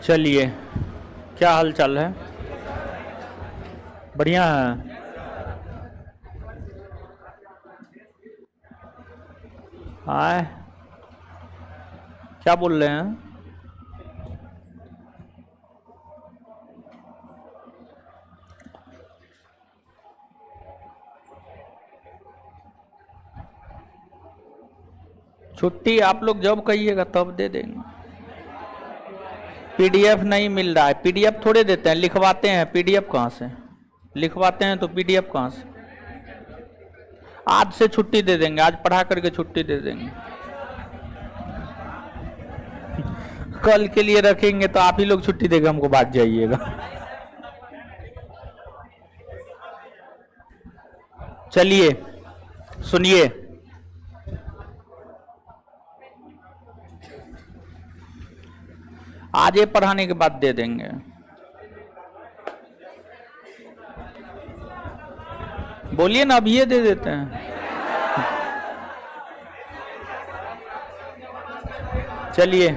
चलिए, क्या हाल चाल है? बढ़िया है। हाय, क्या बोल रहे हैं? छुट्टी आप लोग जब कहिएगा तब दे देंगे। पीडीएफ नहीं मिल रहा है। पीडीएफ थोड़े देते हैं, लिखवाते हैं। पीडीएफ कहाँ से लिखवाते हैं? तो पीडीएफ कहाँ से? आज से छुट्टी दे देंगे, आज पढ़ा करके छुट्टी दे देंगे। कल के लिए रखेंगे तो आप ही लोग छुट्टी देगा, हमको बात जाइएगा। चलिए सुनिए, आज ये पढ़ाने के बाद दे देंगे। बोलिए ना, अभी ये दे देते हैं। चलिए,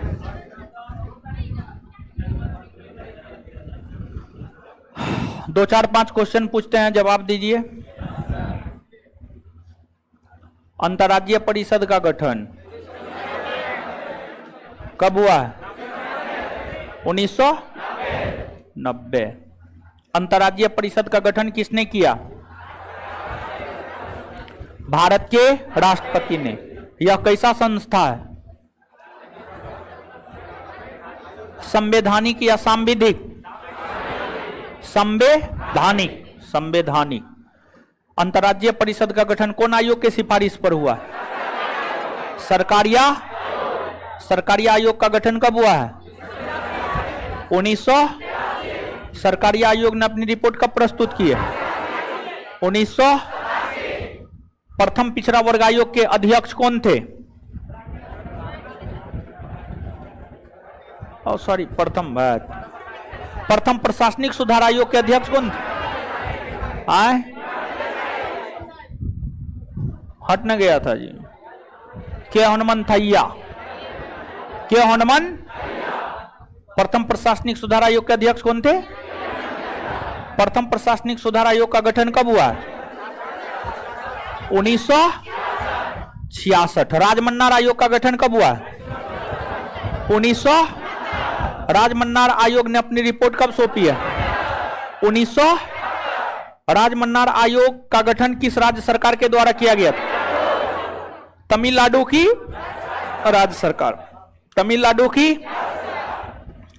दो चार पांच क्वेश्चन पूछते हैं, जवाब दीजिए। अंतर्राज्यीय परिषद का गठन कब हुआ है? 1990। अंतर्राज्यीय परिषद का गठन किसने किया? भारत के राष्ट्रपति ने। यह कैसा संस्था है? संवैधानिक या सांविधिक? संवैधानिक। संवैधानिक। अंतर्राज्यीय परिषद का गठन कौन आयोग के सिफारिश पर हुआ? सरकारी आयोग का गठन कब हुआ है? 1900। सरकारी आयोग ने अपनी रिपोर्ट कब प्रस्तुत की है? 1900। प्रथम पिछड़ा वर्ग आयोग के अध्यक्ष कौन थे? सॉरी, प्रथम प्रशासनिक सुधार आयोग के अध्यक्ष कौन थे? हट न गया था जी। के हनुमंथैया। के हनुमान। प्रथम प्रशासनिक सुधार आयोग के अध्यक्ष कौन थे? प्रथम प्रशासनिक सुधार आयोग का गठन कब हुआ? 1966। राजमन्नार आयोग का गठन कब हुआ? 1900। राजमन्नार आयोग ने अपनी रिपोर्ट कब सौंपी है? 1900। राजमन्नार आयोग का गठन किस राज्य सरकार के द्वारा किया गया था? तमिलनाडु की राज्य सरकार। तमिलनाडु की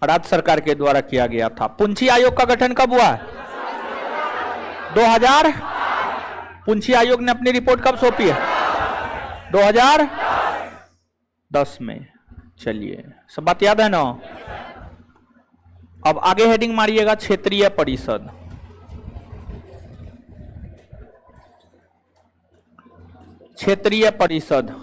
राज्य सरकार के द्वारा किया गया था। पुंछी आयोग का गठन कब हुआ? 2000। पुंछी आयोग ने अपनी रिपोर्ट कब सौंपी है? 2010 में। चलिए, सब बात याद है ना? अब आगे हेडिंग मारिएगा, क्षेत्रीय परिषद। क्षेत्रीय परिषद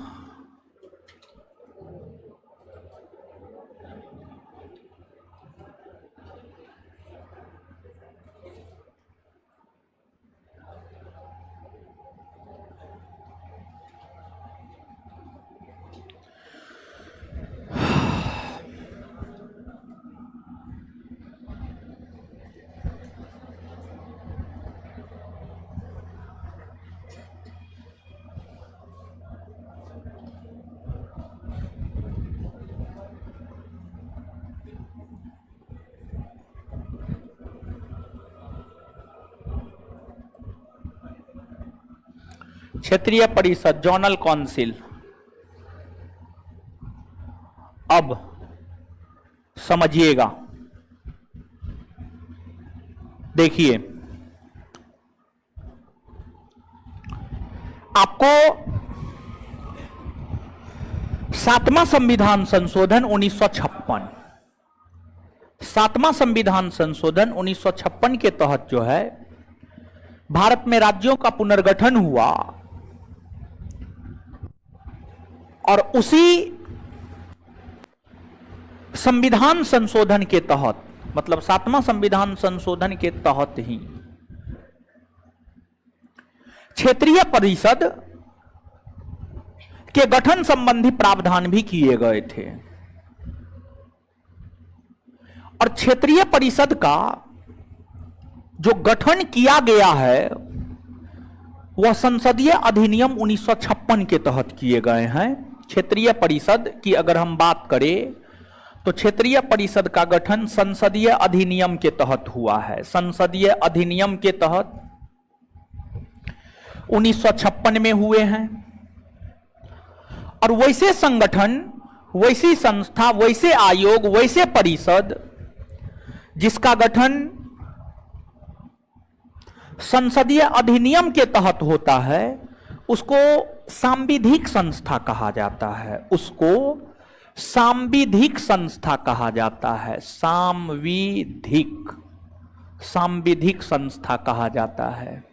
क्षेत्रीय परिषद, जोनल काउंसिल। अब समझिएगा, देखिए, आपको 7वां संविधान संशोधन 1956, 7वां संविधान संशोधन 1956 के तहत जो है भारत में राज्यों का पुनर्गठन हुआ, और उसी संविधान संशोधन के तहत, मतलब 7वां संविधान संशोधन के तहत ही क्षेत्रीय परिषद के गठन संबंधी प्रावधान भी किए गए थे। और क्षेत्रीय परिषद का जो गठन किया गया है वह संसदीय अधिनियम 1956 के तहत किए गए हैं। क्षेत्रीय परिषद की अगर हम बात करें तो क्षेत्रीय परिषद का गठन संसदीय अधिनियम के तहत हुआ है। संसदीय अधिनियम के तहत 1956 में हुए हैं। और वैसे संगठन, वैसी संस्था, वैसे आयोग, वैसे परिषद जिसका गठन संसदीय अधिनियम के तहत होता है उसको सांविधिक संस्था कहा जाता है। उसको सांविधिक संस्था कहा जाता है। सांविधिक संस्था कहा जाता है।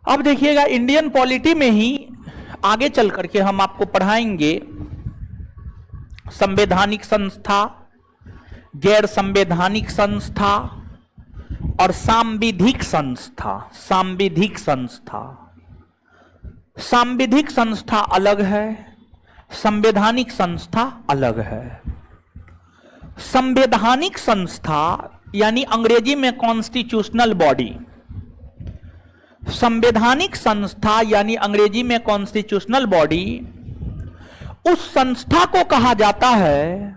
अब देखिएगा, इंडियन पॉलिटी में ही आगे चल करके हम आपको पढ़ाएंगे संवैधानिक संस्था, गैर संवैधानिक संस्था और सांविधिक संस्था। सांविधिक संस्था, सांविधिक संस्था अलग है, संवैधानिक संस्था अलग है। संवैधानिक संस्था यानी अंग्रेजी में कॉन्स्टिट्यूशनल बॉडी। संवैधानिक संस्था यानी अंग्रेजी में कॉन्स्टिट्यूशनल बॉडी उस संस्था को कहा जाता है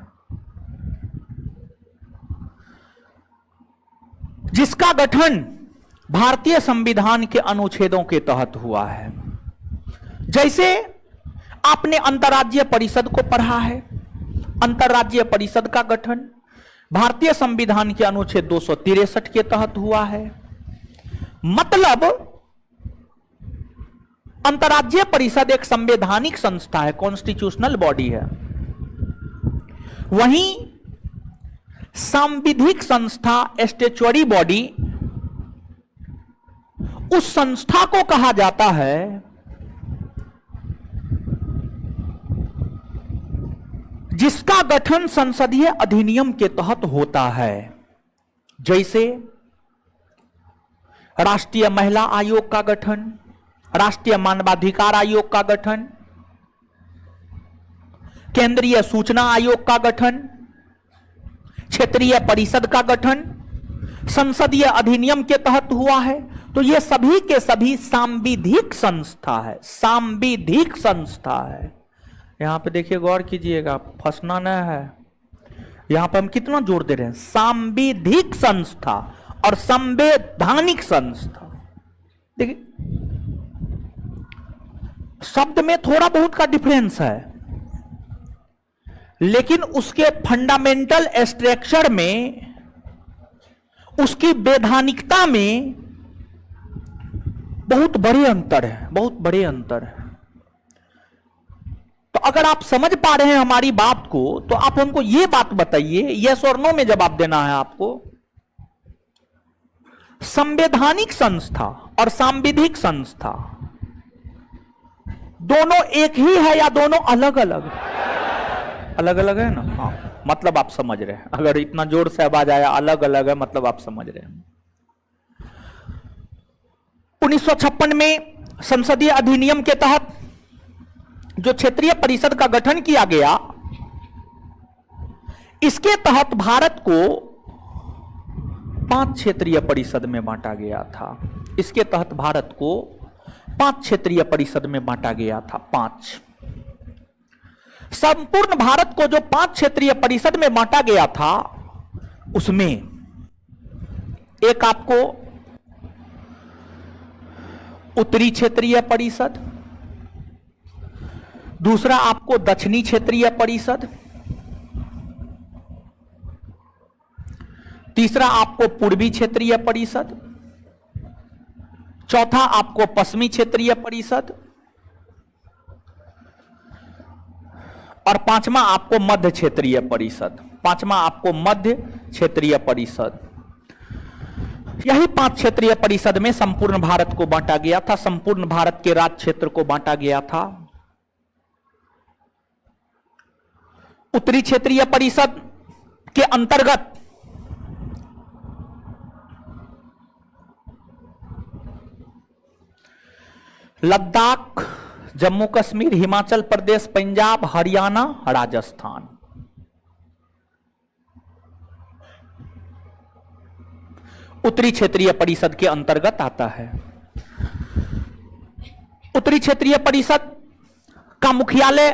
जिसका गठन भारतीय संविधान के अनुच्छेदों के तहत हुआ है। जैसे आपने अंतर्राज्यीय परिषद को पढ़ा है। अंतर्राज्यीय परिषद का गठन भारतीय संविधान के अनुच्छेद 263 के तहत हुआ है। मतलब अंतर्राज्यीय परिषद एक संवैधानिक संस्था है, कॉन्स्टिट्यूशनल बॉडी है। वहीं सांविधिक संस्था, स्टैट्यूटरी बॉडी, उस संस्था को कहा जाता है जिसका गठन संसदीय अधिनियम के तहत होता है। जैसे राष्ट्रीय महिला आयोग का गठन, राष्ट्रीय मानवाधिकार आयोग का गठन, केंद्रीय सूचना आयोग का गठन, क्षेत्रीय परिषद का गठन संसदीय अधिनियम के तहत हुआ है। तो ये सभी के सभी सांविधिक संस्था है। सांविधिक संस्था है। यहां पे देखिए, गौर कीजिएगा, फंसना न है। यहां पे हम कितना जोर दे रहे हैं, सांविधिक संस्था और संवैधानिक संस्था। देखिए शब्द में थोड़ा बहुत का डिफरेंस है, लेकिन उसके फंडामेंटल स्ट्रक्चर में, उसकी वैधानिकता में बहुत बड़े अंतर है, बहुत बड़े अंतर है। तो अगर आप समझ पा रहे हैं हमारी बात को तो आप हमको यह बात बताइए, यस और नो में जवाब देना है आपको। संवैधानिक संस्था और सांविधिक संस्था दोनों एक ही है या दोनों अलग अलग? अलग अलग है ना? हाँ, मतलब आप समझ रहे हैं। अगर इतना जोर से आवाज आया अलग अलग है, मतलब आप समझ रहे हैं। 1956 में संसदीय अधिनियम के तहत जो क्षेत्रीय परिषद का गठन किया गया, इसके तहत भारत को 5 क्षेत्रीय परिषद में बांटा गया था। इसके तहत भारत को 5 क्षेत्रीय परिषद में बांटा गया था। 5। संपूर्ण भारत को जो 5 क्षेत्रीय परिषद में बांटा गया था, उसमें एक आपको उत्तरी क्षेत्रीय परिषद, दूसरा आपको दक्षिणी क्षेत्रीय परिषद, तीसरा आपको पूर्वी क्षेत्रीय परिषद, चौथा आपको पश्चिमी क्षेत्रीय परिषद और पांचवा आपको मध्य क्षेत्रीय परिषद। पांचवा आपको मध्य क्षेत्रीय परिषद। यही 5 क्षेत्रीय परिषद में संपूर्ण भारत को बांटा गया था। संपूर्ण भारत के राज्य क्षेत्र को बांटा गया था। उत्तरी क्षेत्रीय परिषद के अंतर्गत लद्दाख, जम्मू कश्मीर, हिमाचल प्रदेश, पंजाब, हरियाणा, राजस्थान। उत्तरी क्षेत्रीय परिषद के अंतर्गत आता है। उत्तरी क्षेत्रीय परिषद का मुख्यालय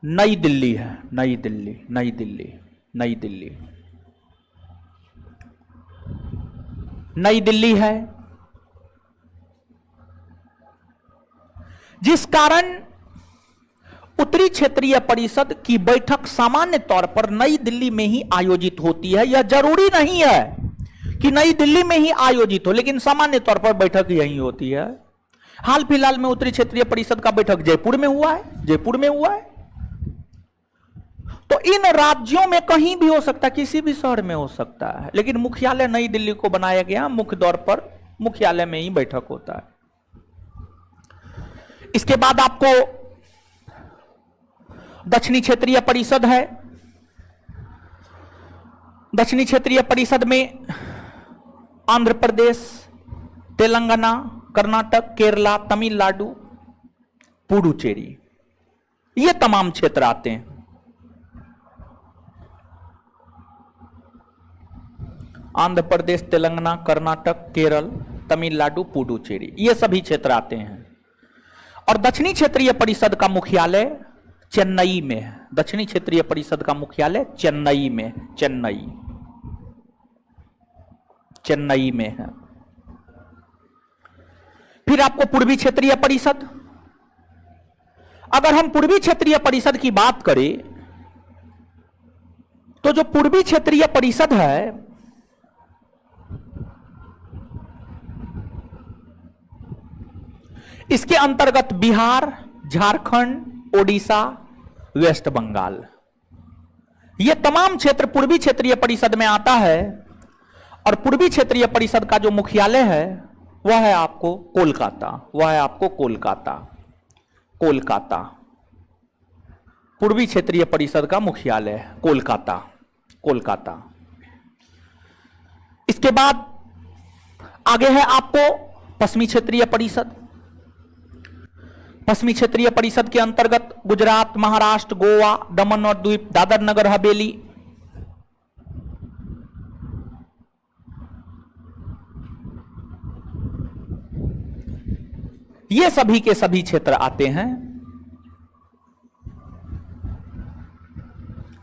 नई दिल्ली है। नई दिल्ली, नई दिल्ली, नई दिल्ली, नई दिल्ली है। जिस कारण उत्तरी क्षेत्रीय परिषद की बैठक सामान्य तौर पर नई दिल्ली में ही आयोजित होती है। यह जरूरी नहीं है कि नई दिल्ली में ही आयोजित हो, लेकिन सामान्य तौर पर बैठक यही होती है। हाल फिलहाल में उत्तरी क्षेत्रीय परिषद का बैठक जयपुर में हुआ है, जयपुर में हुआ है। तो इन राज्यों में कहीं भी हो सकता है, किसी भी शहर में हो सकता है, लेकिन मुख्यालय नई दिल्ली को बनाया गया। मुख्य तौर पर मुख्यालय में ही बैठक होता है। इसके बाद आपको दक्षिणी क्षेत्रीय परिषद है। दक्षिणी क्षेत्रीय परिषद में आंध्र प्रदेश, तेलंगाना, कर्नाटक, केरला, तमिलनाडु, पुडुचेरी, ये तमाम क्षेत्र आते हैं। आंध्र प्रदेश, तेलंगाना, कर्नाटक, केरल, तमिलनाडु, पुडुचेरी, ये सभी क्षेत्र आते हैं। और दक्षिणी क्षेत्रीय परिषद का मुख्यालय चेन्नई में है। दक्षिणी क्षेत्रीय परिषद का मुख्यालय चेन्नई में, चेन्नई, चेन्नई में है। फिर आपको पूर्वी क्षेत्रीय परिषद, अगर हम पूर्वी क्षेत्रीय परिषद की बात करें तो जो पूर्वी क्षेत्रीय परिषद है इसके अंतर्गत बिहार, झारखंड, ओडिशा, वेस्ट बंगाल, ये तमाम क्षेत्र पूर्वी क्षेत्रीय परिषद में आता है। और पूर्वी क्षेत्रीय परिषद का जो मुख्यालय है वह है आपको कोलकाता, वह है आपको कोलकाता, कोलकाता। पूर्वी क्षेत्रीय परिषद का मुख्यालय कोलकाता, कोलकाता। इसके बाद आगे है आपको पश्चिमी क्षेत्रीय परिषद। पश्चिमी क्षेत्रीय परिषद के अंतर्गत गुजरात, महाराष्ट्र, गोवा, दमन और द्वीप, दादर नगर हवेली, ये सभी के सभी क्षेत्र आते हैं।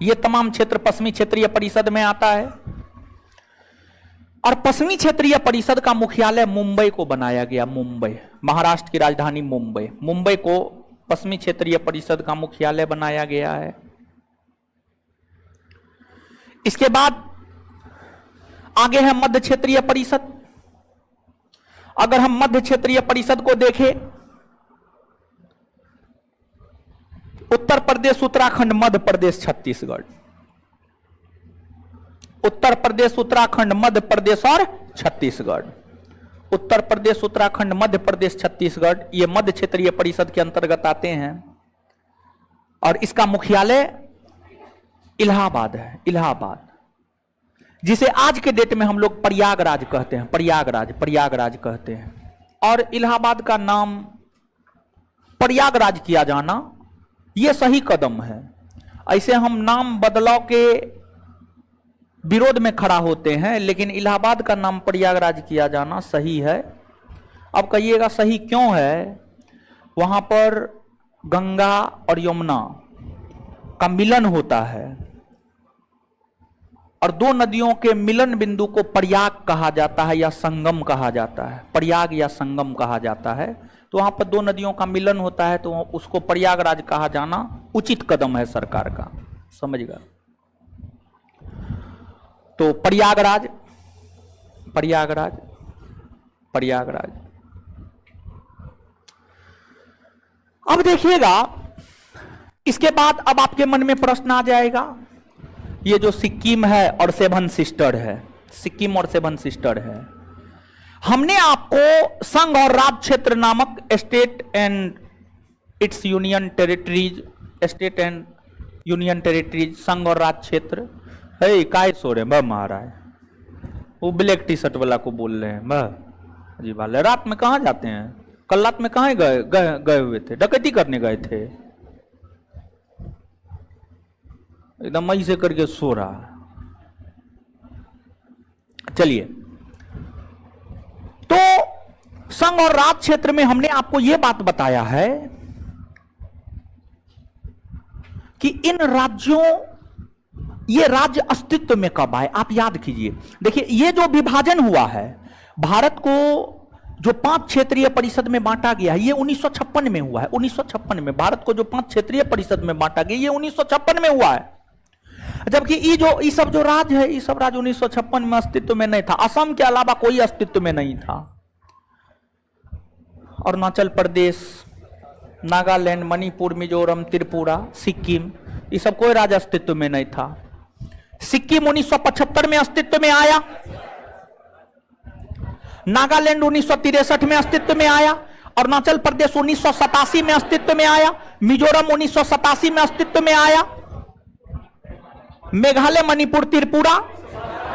ये तमाम क्षेत्र पश्चिमी क्षेत्रीय परिषद में आता है। और पश्चिमी क्षेत्रीय परिषद का मुख्यालय मुंबई को बनाया गया। मुंबई, महाराष्ट्र की राजधानी मुंबई, मुंबई को पश्चिमी क्षेत्रीय परिषद का मुख्यालय बनाया गया है। इसके बाद आगे है मध्य क्षेत्रीय परिषद। अगर हम मध्य क्षेत्रीय परिषद को देखें, उत्तर प्रदेश, उत्तराखंड, मध्य प्रदेश, छत्तीसगढ़, उत्तर प्रदेश, उत्तराखंड, मध्य प्रदेश और छत्तीसगढ़, उत्तर प्रदेश, उत्तराखंड, मध्य प्रदेश, छत्तीसगढ़, ये मध्य क्षेत्रीय परिषद के अंतर्गत आते हैं। और इसका मुख्यालय इलाहाबाद है, इलाहाबाद, जिसे आज के डेट में हम लोग प्रयागराज कहते हैं, प्रयागराज, प्रयागराज कहते हैं। और इलाहाबाद का नाम प्रयागराज किया जाना यह सही कदम है। ऐसे हम नाम बदलाव के विरोध में खड़ा होते हैं, लेकिन इलाहाबाद का नाम प्रयागराज किया जाना सही है। अब कहिएगा सही क्यों है? वहां पर गंगा और यमुना का मिलन होता है और दो नदियों के मिलन बिंदु को प्रयाग कहा जाता है या संगम कहा जाता है, प्रयाग या संगम कहा जाता है। तो वहां पर दो नदियों का मिलन होता है, तो उसको प्रयागराज कहा जाना उचित कदम है सरकार का, समझ गए? तो प्रयागराज, प्रयागराज, प्रयागराज। अब देखिएगा, इसके बाद अब आपके मन में प्रश्न आ जाएगा, ये जो सिक्किम है और सेवन सिस्टर है, सिक्किम और सेवन सिस्टर है, हमने आपको संघ और राज्य क्षेत्र नामक state and it's union territories, state and union territories, संघ और राज्य क्षेत्र है। काय सो रहे हैं महाराज, वो ब्लैक टी शर्ट वाला को बोल रहे हैं जी वाले। रात में कहाँ जाते हैं? कल रात में कहाँ गए हुए थे? डकैती करने गए थे। एकदम ऐसे करके सो रहा है। चलिए, तो संघ और राज्य क्षेत्र में हमने आपको यह बात बताया है कि इन राज्यों, ये राज्य अस्तित्व में कब आए, आप याद कीजिए। देखिए, ये जो विभाजन हुआ है, भारत को जो 5 क्षेत्रीय परिषद में बांटा गया है, ये 1956 में हुआ है। 1956 में भारत को जो 5 क्षेत्रीय परिषद में बांटा गया, ये 1956 में हुआ है। जबकि ये सब जो राज्य है, ये सब राज्य 1956 में अस्तित्व में नहीं था। असम के अलावा कोई अस्तित्व में नहीं था। अरुणाचल प्रदेश, नागालैंड, मणिपुर, मिजोरम, त्रिपुरा, सिक्किम, ये सब कोई राज्य अस्तित्व में नहीं था। सिक्किम 1975 में अस्तित्व में आया, नागालैंड 1963 में अस्तित्व में आया, अरुणाचल प्रदेश 1987 में अस्तित्व में आया, मिजोरम 1987 में अस्तित्व में आया, मेघालय, मणिपुर, त्रिपुरा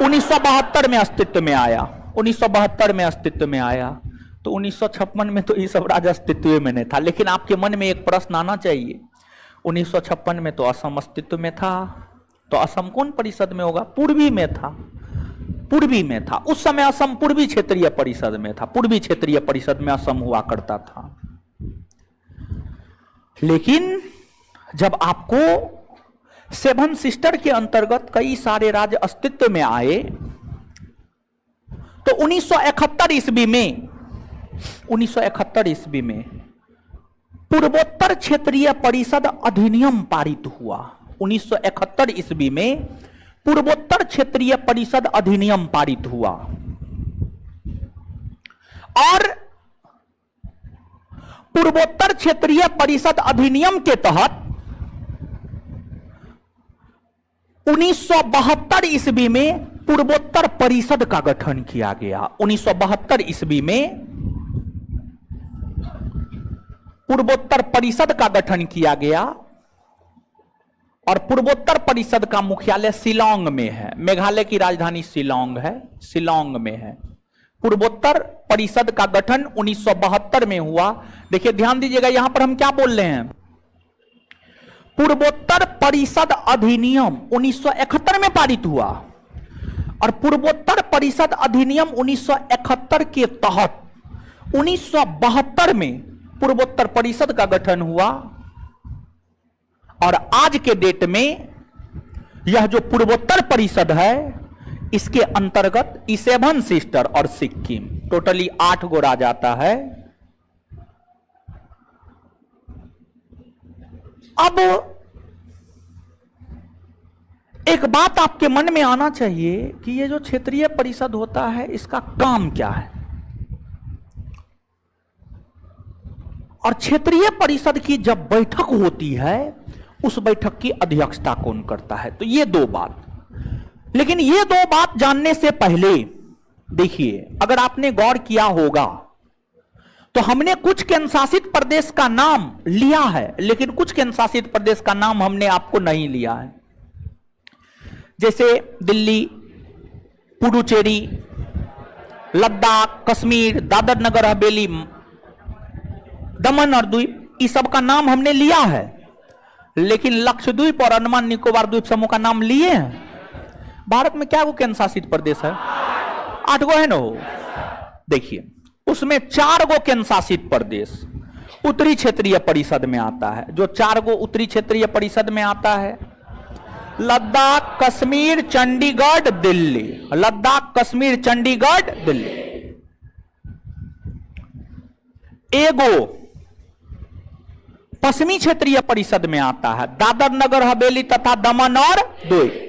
1972 में अस्तित्व में आया। 1972 में अस्तित्व में आया। तो 1956 में तो ये सब राज्य अस्तित्व में नहीं था। लेकिन आपके मन में एक प्रश्न आना चाहिए, 1956 में तो असम अस्तित्व में था, तो असम कौन परिषद में होगा? पूर्वी में था। पूर्वी में था उस समय असम पूर्वी क्षेत्रीय परिषद में था। पूर्वी क्षेत्रीय परिषद में असम हुआ करता था। लेकिन जब आपको 7 सिस्टर के अंतर्गत कई सारे राज्य अस्तित्व में आए, तो 1971 ईस्वी में पूर्वोत्तर क्षेत्रीय परिषद अधिनियम पारित हुआ। 1971 ईस्वी में पूर्वोत्तर क्षेत्रीय परिषद अधिनियम पारित हुआ और पूर्वोत्तर क्षेत्रीय परिषद अधिनियम के तहत 1972 ईस्वी में पूर्वोत्तर परिषद का गठन किया गया। 1972 ईस्वी में पूर्वोत्तर परिषद का गठन किया गया और पूर्वोत्तर परिषद का मुख्यालय शिलांग में है। मेघालय की राजधानी शिलांग है, शिलांग में है। पूर्वोत्तर परिषद का गठन 1972 में हुआ। देखिए ध्यान दीजिएगा, यहां पर हम क्या बोल रहे हैं, पूर्वोत्तर परिषद अधिनियम 1971 में पारित हुआ और पूर्वोत्तर परिषद अधिनियम 1971 के तहत 1972 में पूर्वोत्तर परिषद का गठन हुआ और आज के डेट में यह जो पूर्वोत्तर परिषद है, इसके अंतर्गत 7 सिस्टर और सिक्किम, टोटली 8 गो राज्य आता है। अब एक बात आपके मन में आना चाहिए कि ये जो क्षेत्रीय परिषद होता है, इसका काम क्या है और क्षेत्रीय परिषद की जब बैठक होती है, उस बैठक की अध्यक्षता कौन करता है। तो ये 2 बात। लेकिन ये 2 बात जानने से पहले देखिए, अगर आपने गौर किया होगा तो हमने कुछ केंद्रशासित प्रदेश का नाम लिया है, लेकिन कुछ केंद्रशासित प्रदेश का नाम हमने आपको नहीं लिया है। जैसे दिल्ली, पुडुचेरी, लद्दाख, कश्मीर, दादर नगर हवेली, दमन और द्वीप, इस सब का नाम हमने लिया है, लेकिन लक्षद्वीप और अंडमान निकोबार द्वीप समूह का नाम लिए हैं। भारत में क्या वो केंद्र शासित प्रदेश है? 8 गो है ना हो। देखिए उसमें 4 गो केंद्र शासित प्रदेश उत्तरी क्षेत्रीय परिषद में आता है। जो 4 गो उत्तरी क्षेत्रीय परिषद में आता है, लद्दाख, कश्मीर, चंडीगढ़, दिल्ली। लद्दाख, कश्मीर, चंडीगढ़, दिल्ली। एगो पश्चिमी क्षेत्रीय परिषद में आता है, दादर नगर हवेली तथा दमन और द्वीप।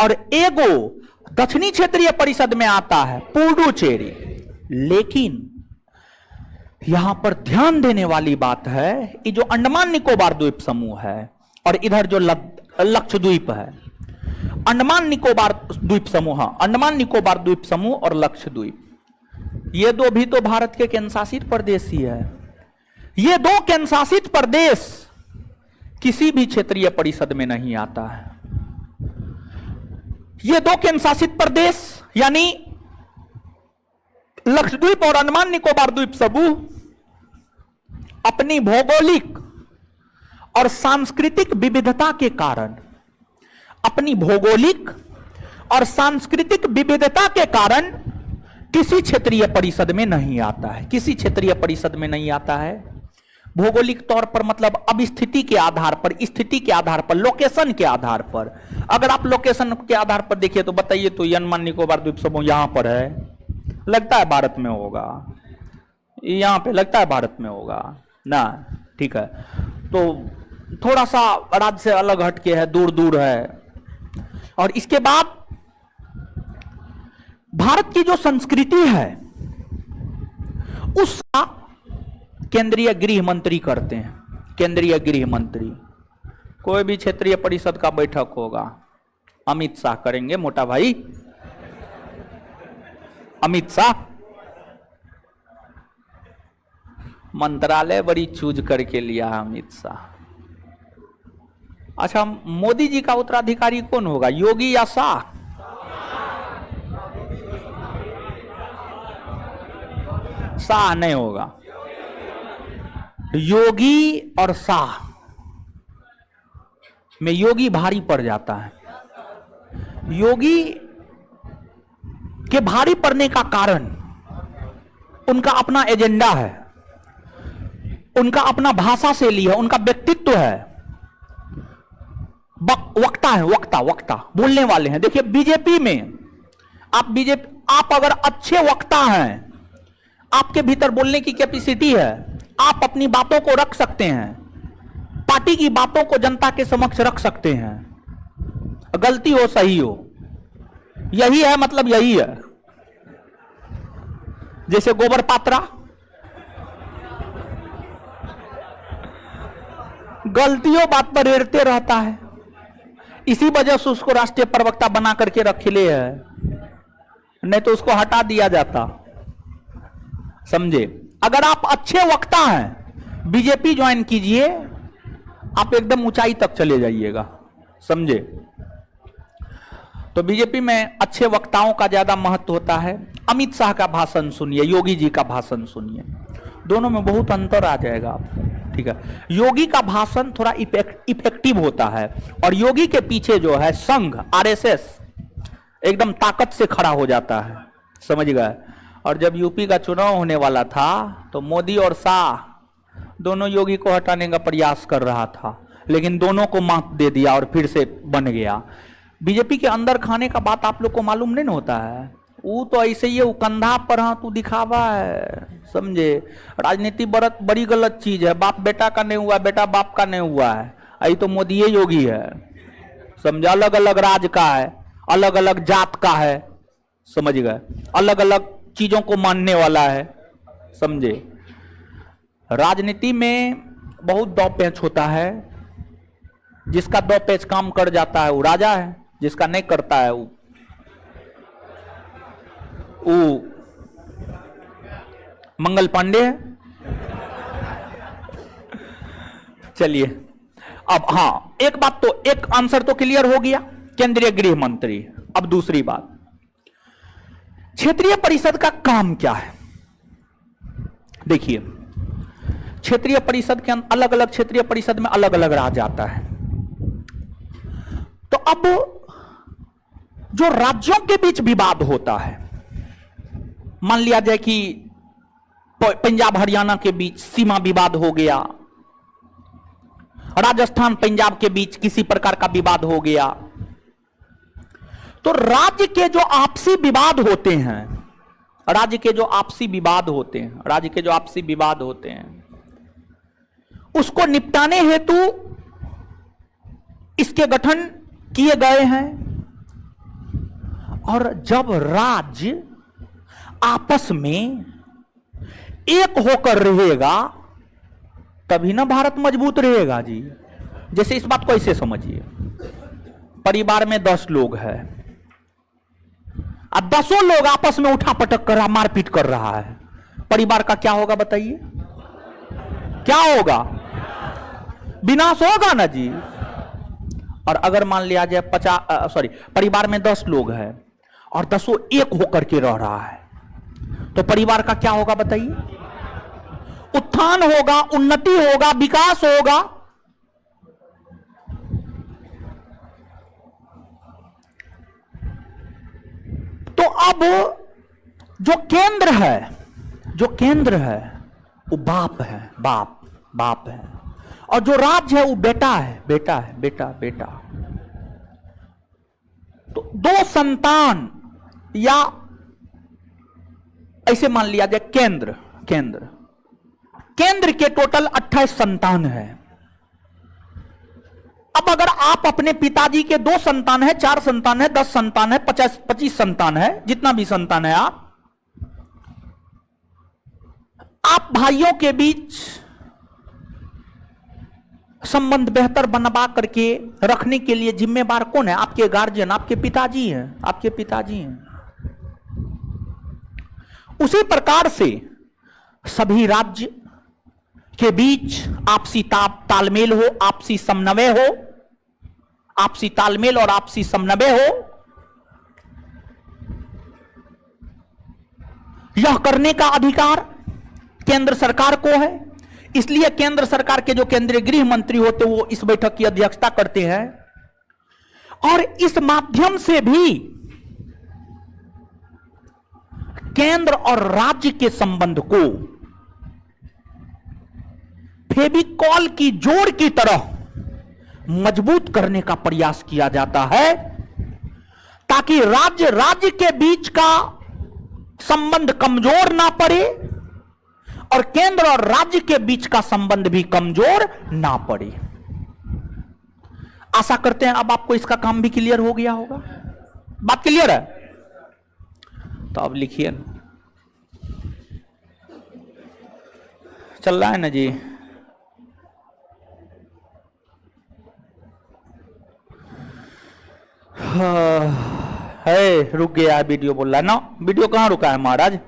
और एगो दक्षिणी क्षेत्रीय परिषद में आता है, पुडुचेरी। लेकिन यहां पर ध्यान देने वाली बात है, ये जो अंडमान निकोबार द्वीप समूह है और इधर जो लक्षद्वीप है, अंडमान निकोबार द्वीप समूह, अंडमान निकोबार द्वीप समूह और लक्षद्वीप, ये 2 भी तो भारत के केंद्रशासित प्रदेश ही है। ये 2 केंद्रशासित प्रदेश किसी भी क्षेत्रीय परिषद में नहीं आता है। ये 2 केंद्रशासित प्रदेश यानी लक्षद्वीप और अंडमान निकोबार द्वीप समूह अपनी भौगोलिक और सांस्कृतिक विविधता के कारण, अपनी भौगोलिक और सांस्कृतिक विविधता के कारण किसी क्षेत्रीय परिषद में नहीं आता है, किसी क्षेत्रीय परिषद में नहीं आता है। भौगोलिक तौर पर मतलब अब स्थिति के आधार पर, स्थिति के आधार पर, लोकेशन के आधार पर, अगर आप लोकेशन के आधार पर देखिए तो बताइए तो अंडमान निकोबार द्वीप समूह यहां पर है, लगता है भारत में होगा, यहां पे लगता है भारत में होगा ना, ठीक है। तो थोड़ा सा राज्य से अलग हटके है, दूर दूर है। और इसके बाद भारत की जो संस्कृति है उसका केंद्रीय गृह मंत्री करते हैं, केंद्रीय गृह मंत्री। कोई भी क्षेत्रीय परिषद का बैठक होगा, अमित शाह करेंगे, मोटा भाई अमित शाह। मंत्रालय बड़ी चूज करके लिया है अमित शाह। अच्छा, मोदी जी का उत्तराधिकारी कौन होगा, योगी या शाह? शाह नहीं होगा, योगी और शाह में योगी भारी पड़ जाता है। योगी के भारी पड़ने का कारण उनका अपना एजेंडा है, उनका अपना भाषा शैली है, उनका व्यक्तित्व है, वक्ता है, वक्ता बोलने वाले हैं। देखिए बीजेपी में आप अगर अच्छे वक्ता हैं, आपके भीतर बोलने की कैपेसिटी है, आप अपनी बातों को रख सकते हैं, पार्टी की बातों को जनता के समक्ष रख सकते हैं, गलती हो सही हो, यही है, मतलब यही है। जैसे गोबर पात्रा गलतियों बात पर एड़ते रहता है, इसी वजह से उसको राष्ट्रीय प्रवक्ता बना करके रखे ले है, नहीं तो उसको हटा दिया जाता, समझे। अगर आप अच्छे वक्ता हैं, बीजेपी ज्वाइन कीजिए, आप एकदम ऊंचाई तक चले जाइएगा, समझे। तो बीजेपी में अच्छे वक्ताओं का ज्यादा महत्व होता है। अमित शाह का भाषण सुनिए, योगी जी का भाषण सुनिए, दोनों में बहुत अंतर आ जाएगा आपको, ठीक है। योगी का भाषण थोड़ा इफेक्टिव होता है, और योगी के पीछे जो है संघ, आरएसएस एकदम ताकत से खड़ा हो जाता है, समझ गए। और जब यूपी का चुनाव होने वाला था तो मोदी और शाह दोनों योगी को हटाने का प्रयास कर रहा था, लेकिन दोनों को मात दे दिया और फिर से बन गया। बीजेपी के अंदर खाने का बात आप लोग को मालूम नहीं होता है, वो तो ऐसे ही है, कंधा पर हाथ तू दिखावा है, समझे। राजनीति बड़ी गलत चीज है, बाप बेटा का नहीं हुआ, बेटा बाप का नहीं हुआ है, आई तो मोदी योगी है, समझे। अलग अलग राज का है, अलग अलग जात का है, समझ गए, अलग अलग चीजों को मानने वाला है, समझे। राजनीति में बहुत दो पेच होता है, जिसका दो पेच काम कर जाता है वो राजा है, जिसका नहीं करता है वो मंगल पांडे है। चलिए अब हाँ, एक बात तो, एक आंसर तो क्लियर हो गया, केंद्रीय गृह मंत्री। अब दूसरी बात, क्षेत्रीय परिषद का काम क्या है। देखिए क्षेत्रीय परिषद के अलग अलग क्षेत्रीय परिषद में अलग अलग राज्य आता है। तो अब जो राज्यों के बीच विवाद होता है, मान लिया जाए कि पंजाब हरियाणा के बीच सीमा विवाद हो गया, राजस्थान पंजाब के बीच किसी प्रकार का विवाद हो गया, तो राज्य के जो आपसी विवाद होते हैं, राज्य के जो आपसी विवाद होते हैं, राज्य के जो आपसी विवाद होते हैं, उसको निपटाने हेतु इसके गठन किए गए हैं। और जब राज्य आपस में एक होकर रहेगा तभी ना भारत मजबूत रहेगा जी। जैसे इस बात को ऐसे समझिए, परिवार में 10 लोग हैं, अब 10 लोग आपस में उठा पटक कर रहा, मारपीट कर रहा है, परिवार का क्या होगा बताइए, क्या होगा, विनाश होगा ना जी। और अगर मान लिया जाए परिवार में 10 लोग हैं और 10 एक होकर के रह रहा है, तो परिवार का क्या होगा बताइए, उत्थान होगा, उन्नति होगा, विकास होगा। अब जो केंद्र है, जो केंद्र है वो बाप है, बाप है, और जो राज्य है वो बेटा है, बेटा। तो दो संतान, या ऐसे मान लिया जाए केंद्र के टोटल 28 संतान है। अब अगर आप अपने पिताजी के 2 संतान है, 4 संतान है, 10 संतान है, 25 संतान है, जितना भी संतान है, आप भाइयों के बीच संबंध बेहतर बनवा करके रखने के लिए जिम्मेवार कौन है? आपके गार्जियन, आपके पिताजी हैं। उसी प्रकार से सभी राज्य के बीच आपसी तालमेल हो, आपसी समन्वय हो, आपसी तालमेल और आपसी समन्वय हो, यह करने का अधिकार केंद्र सरकार को है। इसलिए केंद्र सरकार के जो केंद्रीय गृह मंत्री होते हैं वो इस बैठक की अध्यक्षता करते हैं, और इस माध्यम से भी केंद्र और राज्य के संबंध को फेविकॉल की जोड़ की तरह मजबूत करने का प्रयास किया जाता है, ताकि राज्य के बीच का संबंध कमजोर ना पड़े और केंद्र और राज्य के बीच का संबंध भी कमजोर ना पड़े। आशा करते हैं अब आपको इसका काम भी क्लियर हो गया होगा। बात क्लियर है? तो अब लिखिए, चल रहा है ना जी? है, रुक गया वीडियो, बोल रहा है ना। वीडियो कहां रुका है महाराज?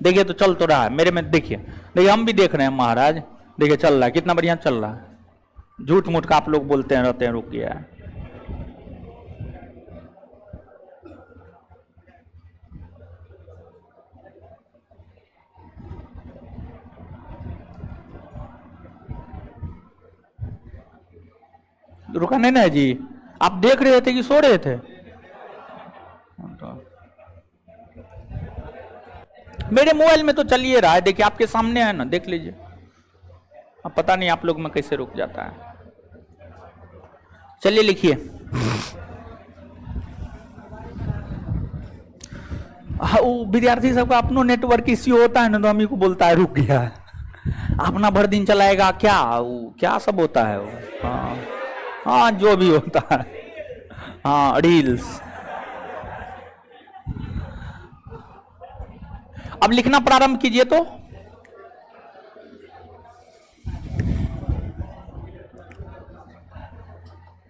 देखिए तो चल तो रहा है मेरे में, देखिए हम भी देख रहे हैं महाराज, देखिए चल रहा है, कितना बढ़िया चल रहा है। झूठ मूठ का आप लोग बोलते हैं रहते हैं, रुक गया है। रुका नहीं ना जी? आप देख रहे थे कि सो रहे थे? मेरे मोबाइल में तो चलिए रहा है, देखिए आपके सामने है ना, देख लीजिए। अब पता नहीं आप लोग में कैसे रुक जाता है। चलिए लिखिए, वो विद्यार्थी सबका अपनो नेटवर्क इश्यू होता है ना, तो हम ही को बोलता है रुक गया, अपना भर दिन चलाएगा क्या सब होता है वो। हाँ जो भी होता है, हाँ रील्स। अब लिखना प्रारंभ कीजिए। तो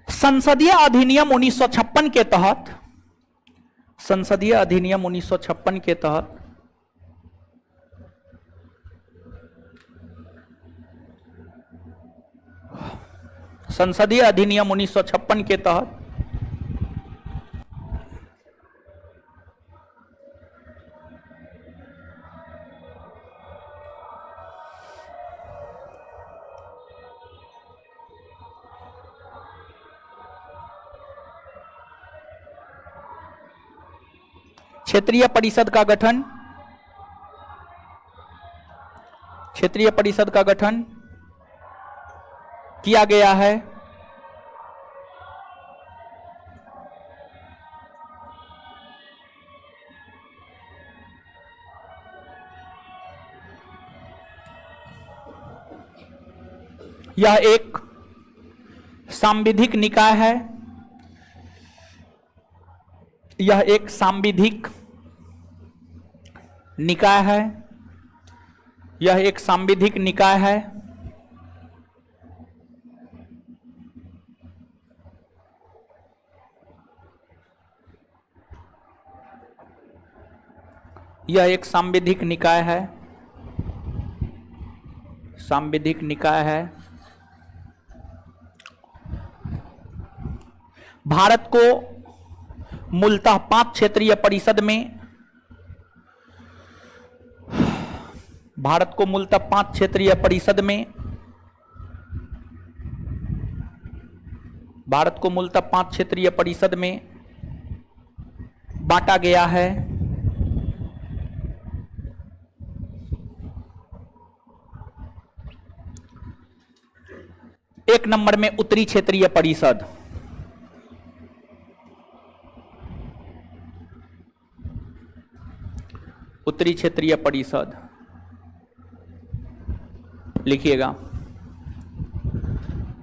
संसदीय अधिनियम 1956 के तहत, संसदीय अधिनियम 1956 के तहत संसदीय अधिनियम 1956 के तहत क्षेत्रीय परिषद का गठन, क्षेत्रीय परिषद का गठन किया गया है। यह एक सांविधिक निकाय है, यह एक सांविधिक निकाय है, यह एक सांविधिक निकाय है। यह एक सांविधिक निकाय है, सांविधिक निकाय है। भारत को मूलतः 5 क्षेत्रीय परिषद में, भारत को मूलतः 5 क्षेत्रीय परिषद में, भारत को मूलतः 5 क्षेत्रीय परिषद में बांटा गया है। एक नंबर में उत्तरी क्षेत्रीय परिषद, उत्तरी क्षेत्रीय परिषद लिखिएगा।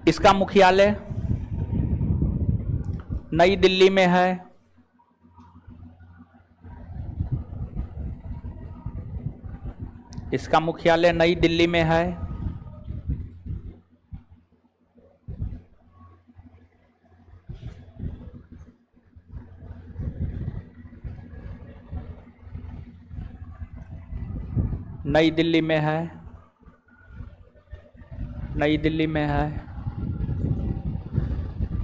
इसका मुख्यालय नई दिल्ली में है। इसका मुख्यालय नई दिल्ली में है। नई दिल्ली में है, नई दिल्ली में है।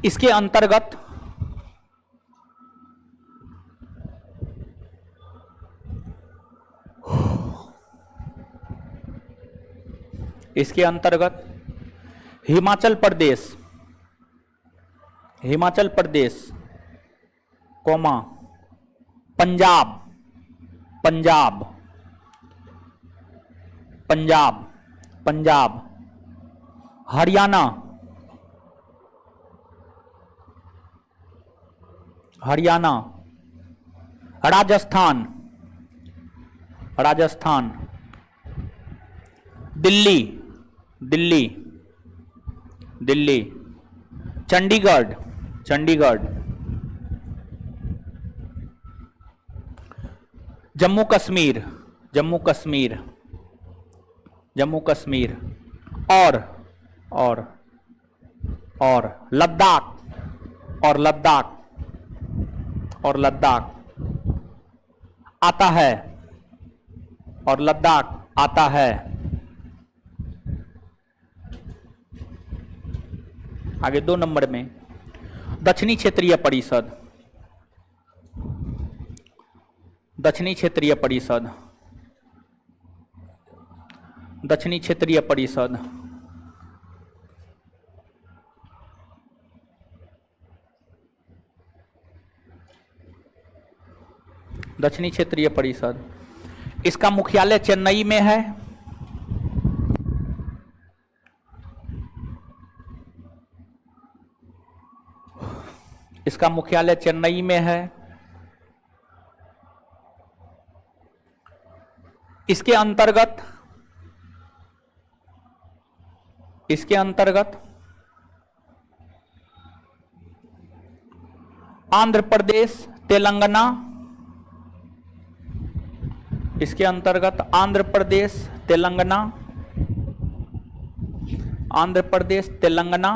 इसके अंतर्गत इसके अंतर्गत हिमाचल प्रदेश, हिमाचल प्रदेश, कोमा, पंजाब, पंजाब, पंजाब, पंजाब, हरियाणा, हरियाणा, राजस्थान, राजस्थान, दिल्ली, दिल्ली, दिल्ली, चंडीगढ़, चंडीगढ़, जम्मू कश्मीर, जम्मू कश्मीर, जम्मू कश्मीर, और लद्दाख, और लद्दाख, और लद्दाख आता है, और लद्दाख आता है। आगे 2 नंबर में दक्षिणी क्षेत्रीय परिषद, दक्षिणी क्षेत्रीय परिषद, दक्षिणी क्षेत्रीय परिषद, दक्षिणी क्षेत्रीय परिषद। इसका मुख्यालय चेन्नई में है। इसका मुख्यालय चेन्नई में है। इसके अंतर्गत, इसके अंतर्गत आंध्र प्रदेश, तेलंगाना, इसके अंतर्गत आंध्र प्रदेश, तेलंगाना, आंध्र प्रदेश, तेलंगाना,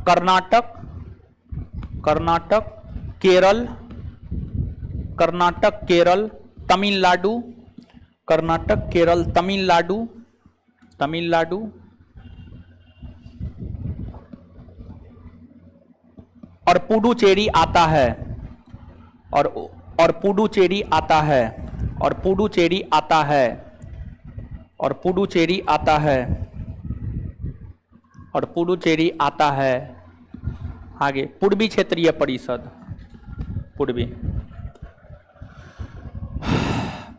कर्नाटक, कर्नाटक, केरल, कर्नाटक, केरल, तमिलनाडु, कर्नाटक, केरल, तमिलनाडु, तमिलनाडु, और पुडुचेरी आता है, और पुडुचेरी आता है, और पुडुचेरी आता है, और पुडुचेरी आता है, और पुडुचेरी आता है। आगे पूर्वी क्षेत्रीय परिषद, पूर्वी,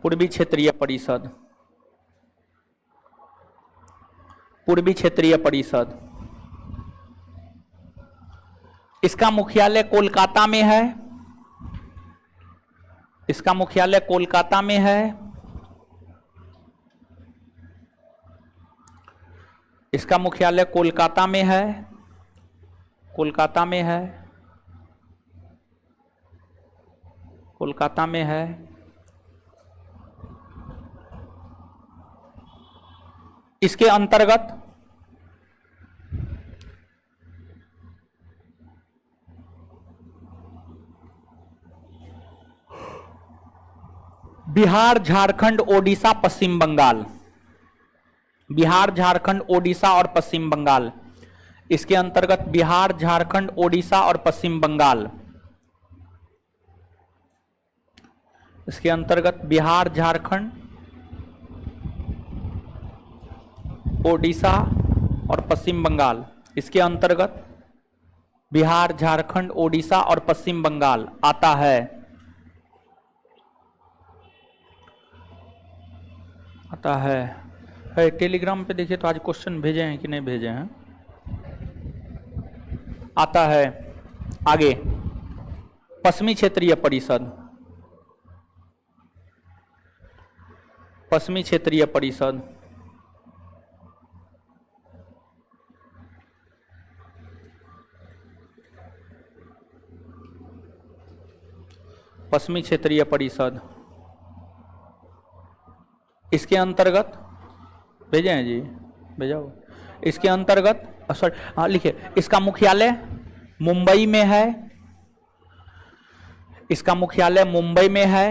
पूर्वी क्षेत्रीय परिषद, पूर्वी क्षेत्रीय परिषद। इसका मुख्यालय कोलकाता में है। इसका मुख्यालय कोलकाता में है। इसका मुख्यालय कोलकाता में है। कोलकाता में है। कोलकाता में है। इसके अंतर्गत बिहार, झारखंड, ओडिशा, पश्चिम बंगाल, बिहार, झारखंड, ओडिशा और पश्चिम बंगाल। इसके अंतर्गत बिहार, झारखंड, ओडिशा और पश्चिम बंगाल। इसके अंतर्गत बिहार, झारखंड, ओडिशा और पश्चिम बंगाल। इसके अंतर्गत बिहार, झारखंड, ओडिशा और पश्चिम बंगाल आता है। आता है टेलीग्राम पे देखिए तो आज क्वेश्चन भेजे हैं कि नहीं भेजे हैं। आता है। आगे, पश्चिमी क्षेत्रीय परिषद, पश्चिमी क्षेत्रीय परिषद, पश्चिमी क्षेत्रीय परिषद, इसके अंतर्गत भेजे हैं जी, भेजाओ। इसके अंतर्गत सॉरी, हाँ लिखिए, इसका मुख्यालय मुंबई में है, इसका मुख्यालय मुंबई में है,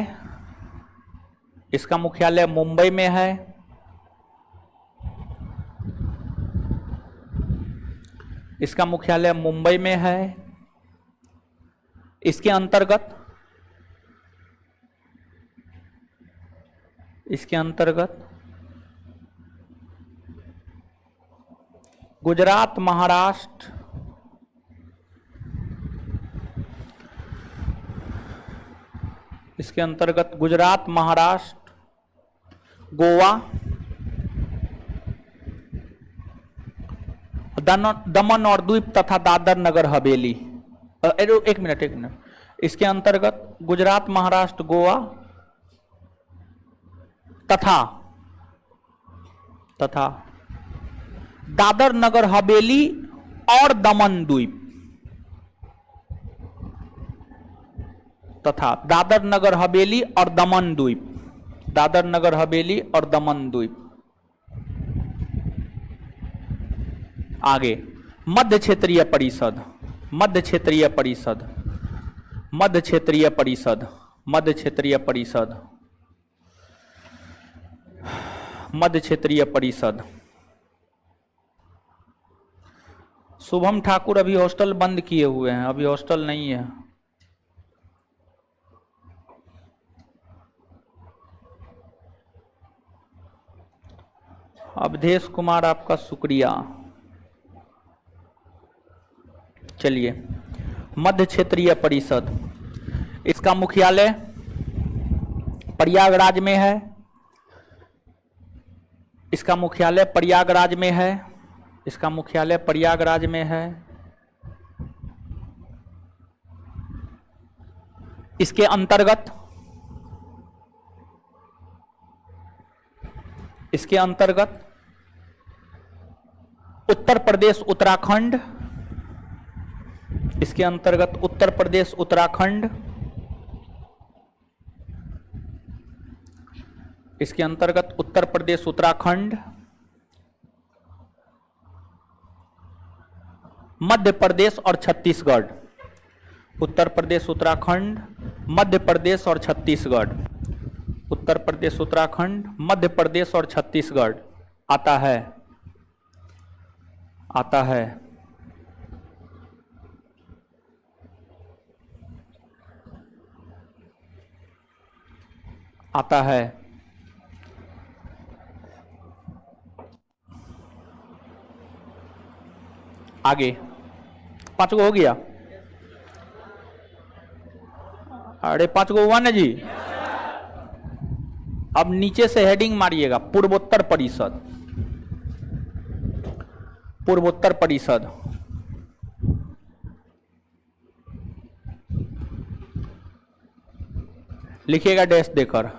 इसका मुख्यालय मुंबई में है, इसका मुख्यालय मुंबई में है। इसके अंतर्गत, इसके अंतर्गत गुजरात, महाराष्ट्र, इसके अंतर्गत गुजरात, महाराष्ट्र, गोवा, दमन और द्वीप तथा दादर नगर हवेली। एक मिनट, एक मिनट। इसके अंतर्गत गुजरात, महाराष्ट्र, गोवा तथा दादर नगर हवेली और दमन द्वीप, तथा दादर नगर हवेली और दमन द्वीप, दादर नगर हवेली और दमन द्वीप। आगे, मध्य क्षेत्रीय परिषद, मध्य क्षेत्रीय परिषद, मध्य क्षेत्रीय परिषद, मध्य क्षेत्रीय परिषद, मध्य क्षेत्रीय परिषद। शुभम ठाकुर अभी हॉस्टल बंद किए हुए हैं, अभी हॉस्टल नहीं है। अवधेश कुमार, आपका शुक्रिया। चलिए, मध्य क्षेत्रीय परिषद, इसका मुख्यालय प्रयागराज में है, इसका मुख्यालय प्रयागराज में है, इसका मुख्यालय प्रयागराज में है। इसके अंतर्गत, इसके अंतर्गत उत्तर प्रदेश, उत्तराखंड, इसके अंतर्गत उत्तर प्रदेश, उत्तराखंड, इसके अंतर्गत उत्तर प्रदेश, उत्तराखंड, मध्य प्रदेश और छत्तीसगढ़, उत्तर प्रदेश, उत्तराखंड, मध्य प्रदेश और छत्तीसगढ़, उत्तर प्रदेश, उत्तराखंड, मध्य प्रदेश और छत्तीसगढ़ आता है। आता है। आता है। आगे 5 गो हो गया। अरे 5 गो हुआ ना जी। अब नीचे से हेडिंग मारिएगा, पूर्वोत्तर परिषद, पूर्वोत्तर परिषद। लिखिएगा डैश देकर।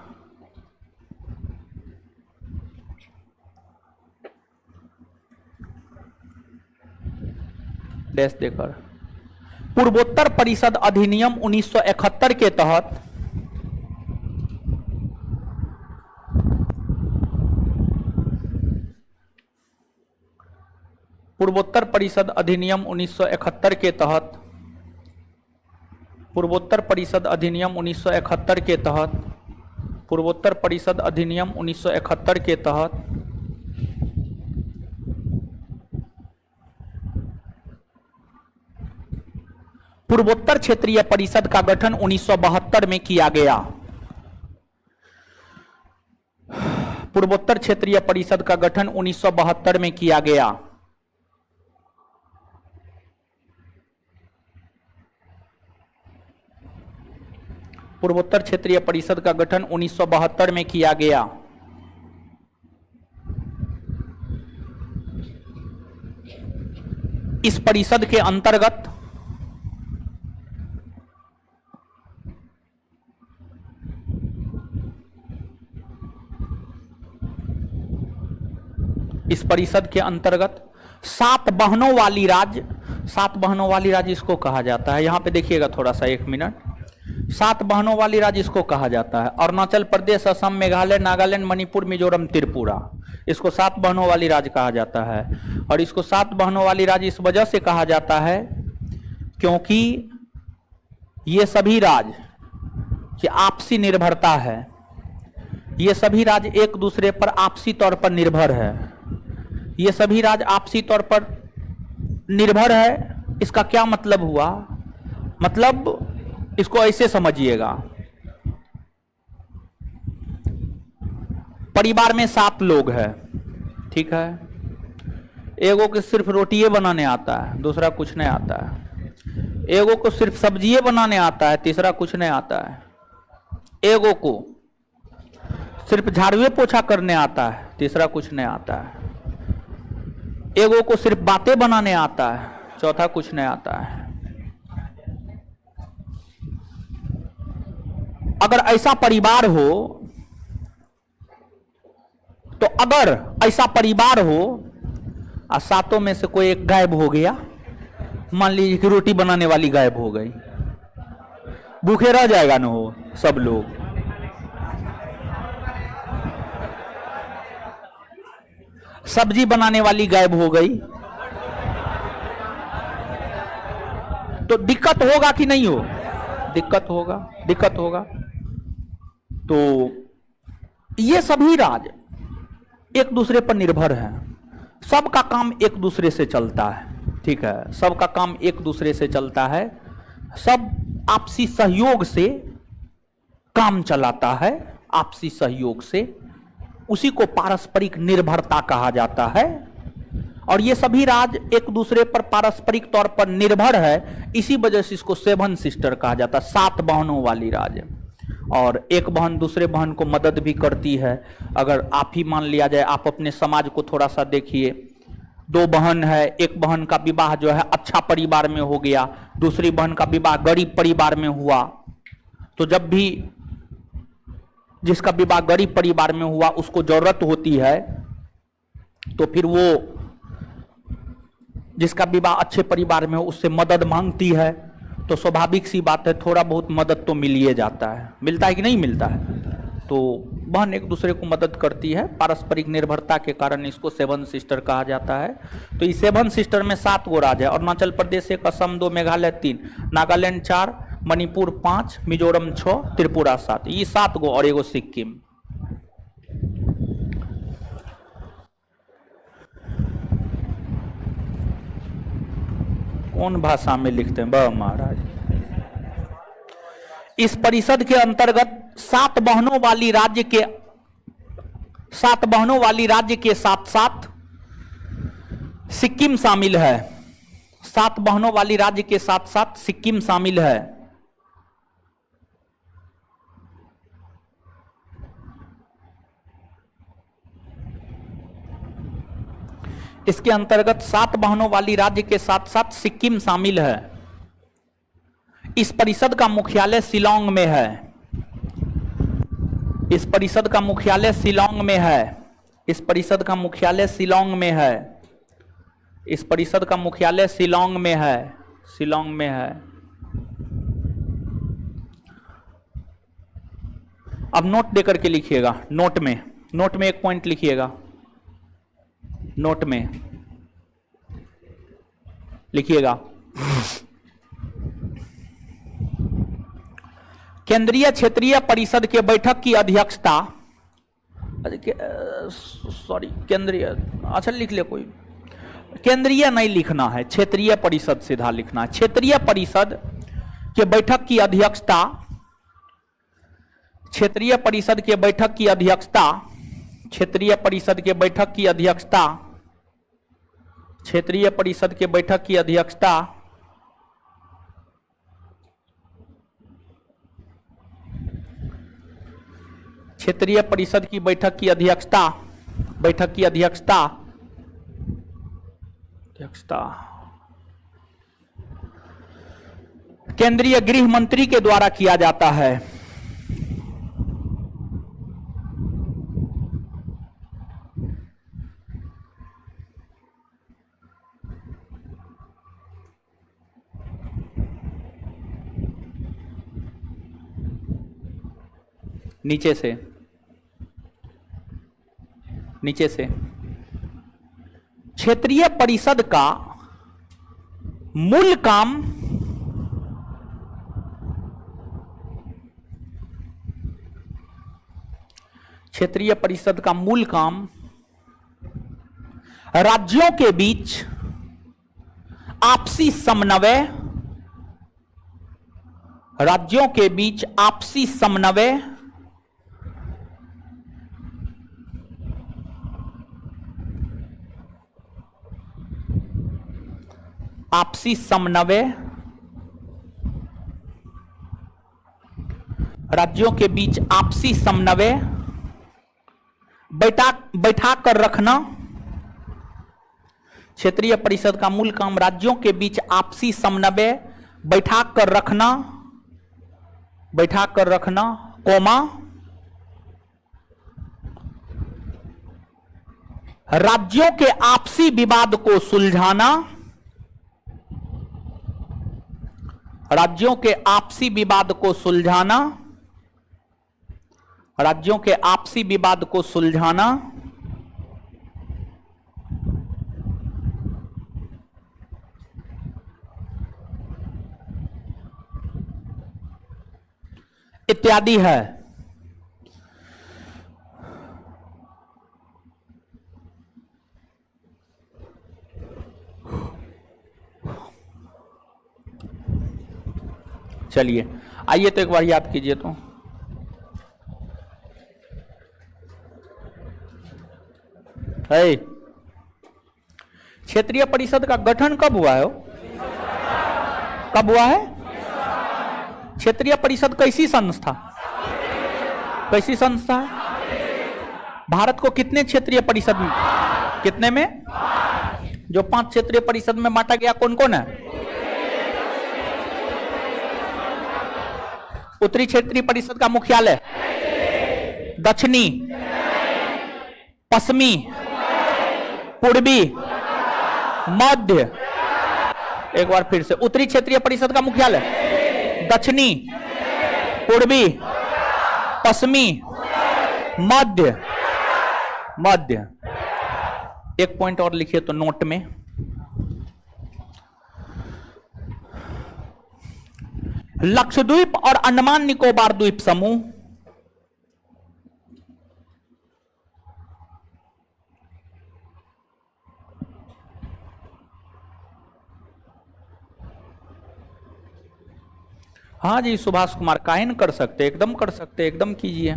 डैश देकर। पूर्वोत्तर परिषद अधिनियम 1971 के तहत पूर्वोत्तर परिषद अधिनियम 1971 के तहत पूर्वोत्तर परिषद अधिनियम 1971 के तहत पूर्वोत्तर परिषद अधिनियम 1971 के तहत पूर्वोत्तर क्षेत्रीय परिषद का गठन 1972 में किया गया। पूर्वोत्तर क्षेत्रीय परिषद का गठन 1972 में किया गया। पूर्वोत्तर क्षेत्रीय परिषद का गठन 1972 में किया गया। इस परिषद के अंतर्गत सात बहनों वाली राज्य, सात बहनों वाली राज्य इसको कहा जाता है। यहां पे देखिएगा थोड़ा सा, 1 मिनट। सात बहनों वाली राज्य इसको कहा जाता है। अरुणाचल प्रदेश, असम, मेघालय, नागालैंड, मणिपुर, मिजोरम, त्रिपुरा, इसको सात बहनों वाली राज्य कहा जाता है। और इसको सात बहनों वाली राज्य इस वजह से कहा जाता है क्योंकि ये सभी राज्य की आपसी निर्भरता है। ये सभी राज्य एक दूसरे पर आपसी तौर पर निर्भर है। ये सभी राज्य आपसी तौर पर निर्भर है। इसका क्या मतलब हुआ? मतलब इसको ऐसे समझिएगा, परिवार में 7 लोग हैं, ठीक है। एगो को सिर्फ रोटिये बनाने आता है, दूसरा कुछ नहीं आता है। एगो को सिर्फ सब्जिये बनाने आता है, तीसरा कुछ नहीं आता है। एगो को सिर्फ झाड़ुए पोछा करने आता है, तीसरा कुछ नहीं आता है। एगो को सिर्फ बातें बनाने आता है, चौथा कुछ नहीं आता है। अगर ऐसा परिवार हो, तो अगर ऐसा परिवार हो और सातों में से कोई एक गायब हो गया, मान लीजिए कि रोटी बनाने वाली गायब हो गई, भूखे रह जाएगा ना हो सब लोग। सब्जी बनाने वाली गायब हो गई तो दिक्कत होगा कि नहीं हो? दिक्कत होगा, दिक्कत होगा। तो ये सभी राज्य एक दूसरे पर निर्भर हैं। सबका काम एक दूसरे से चलता है, ठीक है। सबका काम एक दूसरे से चलता है। सब आपसी सहयोग से काम चलाता है, आपसी सहयोग से। उसी को पारस्परिक निर्भरता कहा जाता है। और ये सभी राज्य एक दूसरे पर पारस्परिक तौर पर निर्भर है, इसी वजह से इसको 7 सिस्टर कहा जाता है, 7 बहनों वाली राज्य। और एक बहन दूसरे बहन को मदद भी करती है। अगर आप ही मान लिया जाए, आप अपने समाज को थोड़ा सा देखिए, 2 बहन है, एक बहन का विवाह जो है अच्छा परिवार में हो गया, दूसरी बहन का विवाह गरीब परिवार में हुआ। तो जब भी जिसका विवाह गरीब परिवार में हुआ उसको जरूरत होती है, तो फिर वो जिसका विवाह अच्छे परिवार में हो उससे मदद मांगती है। तो स्वाभाविक सी बात है, थोड़ा बहुत मदद तो मिल ही जाता है। मिलता है कि नहीं मिलता है? तो बहन एक दूसरे को मदद करती है। पारस्परिक निर्भरता के कारण इसको 7 सिस्टर कहा जाता है। तो इस 7 सिस्टर में 7 गो राज्य है। अरुणाचल प्रदेश 1, असम 2, मेघालय 3, नागालैंड 4, मणिपुर 5, मिजोरम 6, त्रिपुरा 7, ये 7 गो और एगो सिक्किम। कौन भाषा में लिखते हैं बा महाराज? इस परिषद के अंतर्गत 7 बहनों वाली राज्य के साथ साथ सिक्किम शामिल है। 7 बहनों वाली राज्य के साथ साथ सिक्किम शामिल है। इसके अंतर्गत 7 बहनों वाली राज्य के साथ साथ सिक्किम शामिल है। इस परिषद का मुख्यालय शिलांग में है। इस परिषद का मुख्यालय शिलांग में है। इस परिषद का मुख्यालय शिलांग में है। इस परिषद का मुख्यालय शिलांग में है। शिलांग में है। अब नोट देकर के लिखिएगा। नोट में एक पॉइंट लिखिएगा। नोट में लिखिएगा, केंद्रीय क्षेत्रीय परिषद के बैठक की अध्यक्षता, सॉरी केंद्रीय, अच्छा लिख ले कोई, केंद्रीय नहीं लिखना है, क्षेत्रीय परिषद सीधा लिखना है। क्षेत्रीय परिषद के बैठक की अध्यक्षता, क्षेत्रीय परिषद के बैठक की अध्यक्षता, क्षेत्रीय परिषद के बैठक की अध्यक्षता, क्षेत्रीय परिषद के बैठक की अध्यक्षता क्षेत्रीय परिषद की बैठक की अध्यक्षता केंद्रीय गृह मंत्री के द्वारा किया जाता है। नीचे से क्षेत्रीय परिषद का मूल काम राज्यों के बीच आपसी समन्वय बैठा कर रखना। क्षेत्रीय परिषद का मूल काम राज्यों के बीच आपसी समन्वय बैठा कर रखना, राज्यों के आपसी विवाद को सुलझाना, इत्यादि है। चलिए आइए तो एक बार याद कीजिए तो क्षेत्रीय परिषद का गठन कब हुआ है? क्षेत्रीय परिषद कैसी संस्था है? भारत को कितने क्षेत्रीय परिषद में, कितने में? जो 5 क्षेत्रीय परिषद में बांटा गया कौन कौन है? उत्तरी क्षेत्रीय परिषद का मुख्यालय दक्षिणी, पश्चिमी, पूर्वी, मध्य। एक बार फिर से, उत्तरी क्षेत्रीय परिषद का मुख्यालय दक्षिणी, पूर्वी, पश्चिमी, मध्य। एक पॉइंट और लिखिए तो नोट में, लक्षद्वीप और अंडमान निकोबार द्वीप समूह हाँ जी सुभाष कुमार, काहे न कर सकते, एकदम कर सकते, एकदम कीजिए।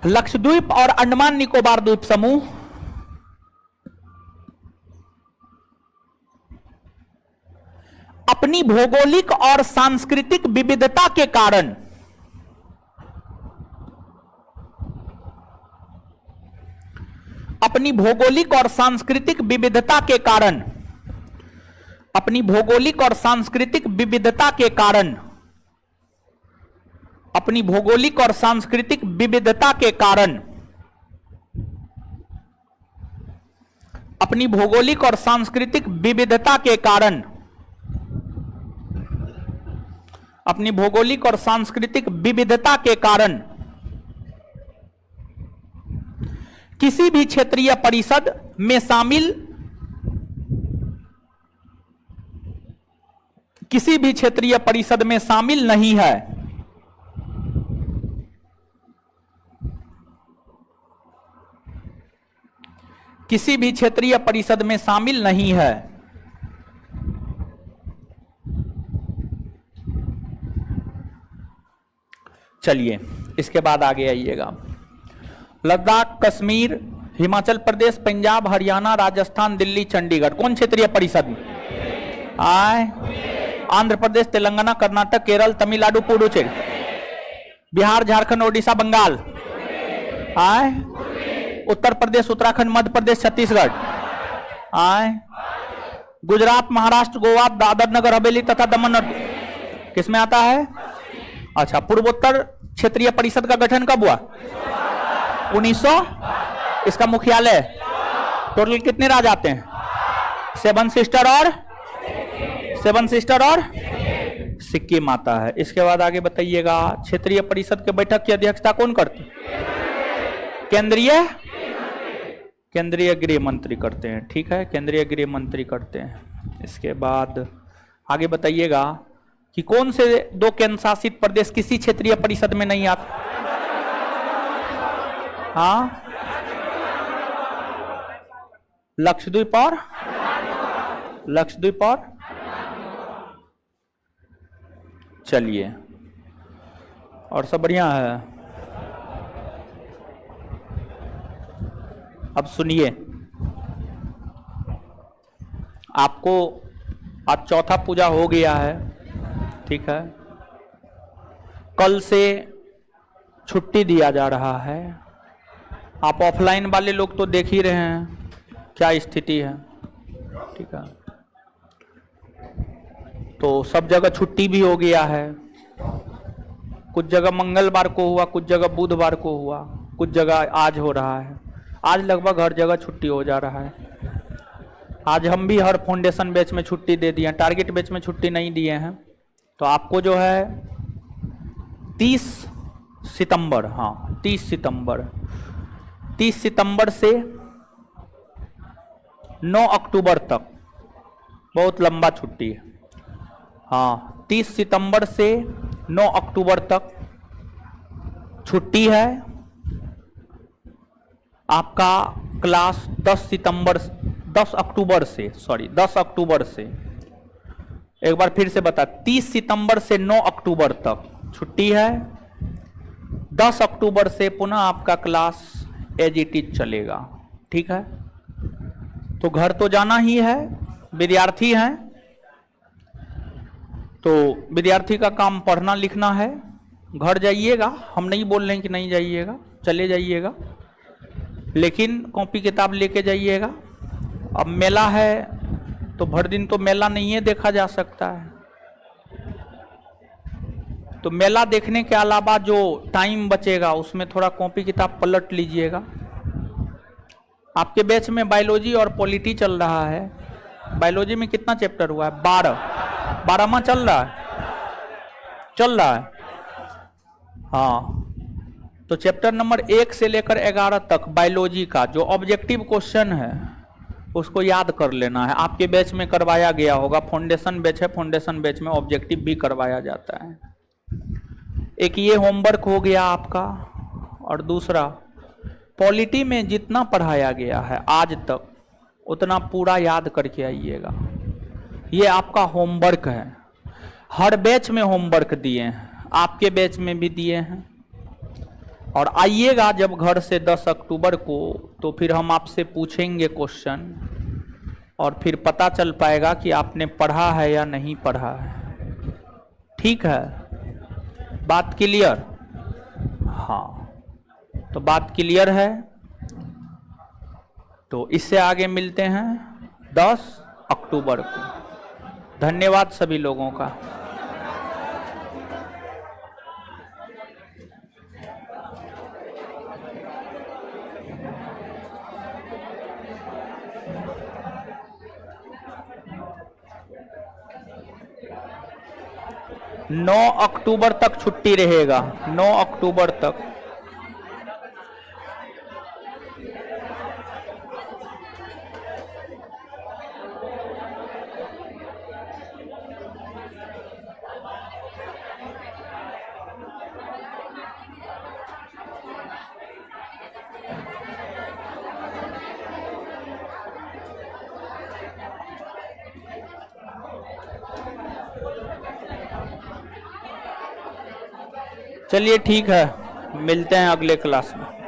लक्षद्वीप और अंडमान निकोबार द्वीप समूह अपनी भौगोलिक और सांस्कृतिक विविधता के कारण अपनी भौगोलिक और सांस्कृतिक विविधता के कारण किसी भी क्षेत्रीय परिषद में शामिल नहीं है। किसी भी क्षेत्रीय परिषद में शामिल नहीं है। चलिए इसके बाद आगे आइएगा। लद्दाख, कश्मीर, हिमाचल प्रदेश, पंजाब, हरियाणा, राजस्थान, दिल्ली, चंडीगढ़ कौन क्षेत्रीय परिषद में आए? आंध्र प्रदेश, तेलंगाना, कर्नाटक, केरल, तमिलनाडु, पुडुचेरी। बिहार, झारखंड, ओडिशा, बंगाल, आए, उत्तर प्रदेश, उत्तराखंड, मध्य प्रदेश, छत्तीसगढ़, आए, गुजरात, महाराष्ट्र, गोवा, दादर नगर हवेली तथा दमन और किसमें आता है? अच्छा, पूर्वोत्तर क्षेत्रीय परिषद का गठन कब हुआ? 1900। इसका मुख्यालय, टोटल कितने राज्य आते हैं? 7 सिस्टर और सिक्किम आता है। इसके बाद आगे बताइएगा, क्षेत्रीय परिषद के बैठक की अध्यक्षता कौन करते? केंद्रीय गृह मंत्री करते हैं। ठीक है, केंद्रीय गृह मंत्री करते हैं। इसके बाद आगे बताइएगा कि कौन से 2 केंद्र शासित प्रदेश किसी क्षेत्रीय परिषद में नहीं आते? हाँ, लक्षद्वीप और चलिए, और सब बढ़िया है। अब सुनिए, आपको आज चौथा पूजा हो गया है, ठीक है। कल से छुट्टी दिया जा रहा है। आप ऑफलाइन वाले लोग तो देख ही रहे हैं क्या स्थिति है, ठीक है। तो सब जगह छुट्टी भी हो गया है। कुछ जगह मंगलवार को हुआ, कुछ जगह बुधवार को हुआ, कुछ जगह आज हो रहा है। आज लगभग हर जगह छुट्टी हो जा रहा है। आज हम भी हर फाउंडेशन बैच में छुट्टी दे दिए हैं, टारगेट बैच में छुट्टी नहीं दिए हैं। तो आपको जो है 30 सितंबर, हाँ 30 सितंबर से 9 अक्टूबर तक, बहुत लंबा छुट्टी है। हाँ, 30 सितंबर से 9 अक्टूबर तक छुट्टी है। आपका क्लास 10 अक्टूबर से, एक बार फिर से बता, 30 सितंबर से 9 अक्टूबर तक छुट्टी है। 10 अक्टूबर से पुनः आपका क्लास एज इट इज चलेगा, ठीक है। तो घर तो जाना ही है, विद्यार्थी हैं तो विद्यार्थी का काम पढ़ना लिखना है। घर जाइएगा, हम नहीं बोल रहे हैं कि नहीं जाइएगा, चले जाइएगा, लेकिन कॉपी किताब लेके जाइएगा। अब मेला है तो भर दिन तो मेला नहीं है देखा जा सकता है, तो मेला देखने के अलावा जो टाइम बचेगा उसमें थोड़ा कॉपी किताब पलट लीजिएगा। आपके बैच में बायोलॉजी और पॉलिटी चल रहा है। बायोलॉजी में कितना चैप्टर हुआ है? 12वां चल रहा है। हाँ, तो चैप्टर नंबर 1 से लेकर 11 तक बायोलॉजी का जो ऑब्जेक्टिव क्वेश्चन है उसको याद कर लेना है। आपके बैच में करवाया गया होगा, फाउंडेशन बैच है, फाउंडेशन बैच में ऑब्जेक्टिव भी करवाया जाता है। एक ये होमवर्क हो गया आपका, और दूसरा पॉलिटी में जितना पढ़ाया गया है आज तक उतना पूरा याद करके आइएगा। ये आपका होमवर्क है। हर बैच में होमवर्क दिए हैं, आपके बैच में भी दिए हैं। और आइएगा जब घर से 10 अक्टूबर को, तो फिर हम आपसे पूछेंगे क्वेश्चन, और फिर पता चल पाएगा कि आपने पढ़ा है या नहीं पढ़ा है। ठीक है, बात क्लियर? हाँ, तो बात क्लियर है। तो इससे आगे मिलते हैं 10 अक्टूबर को। धन्यवाद सभी लोगों का। नौ अक्टूबर तक छुट्टी रहेगा, 9 अक्टूबर तक। चलिए ठीक है, मिलते हैं अगले क्लास में।